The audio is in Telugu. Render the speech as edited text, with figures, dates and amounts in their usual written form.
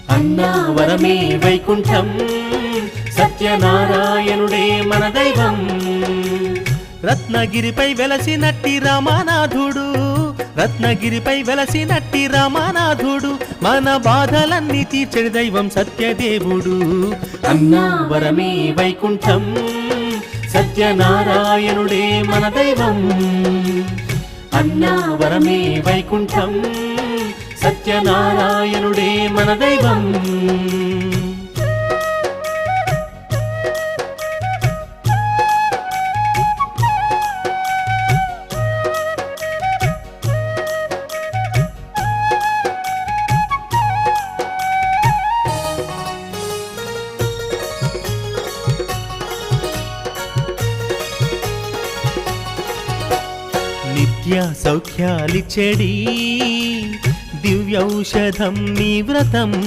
అన్నావరమే వైకుంఠం సత్యనారాయణుడే మన దైవం. రత్నగిరిపై వెలసినట్టి రామనాథుడు, రత్నగిరిపై వెలసినట్టి రామనాథుడు, మన బాధలన్నీ తీర్చెడి దైవం సత్యదేవుడు. అన్నావరమే వైకుంఠం సత్యనారాయణుడే మన దైవం. అన్నావరమే వైకుంఠం సత్యనారాయణుడే మన దైవం. నిత్య సౌఖ్యాలిచ్చెడి దివ్యౌషధం నీ వ్రతం.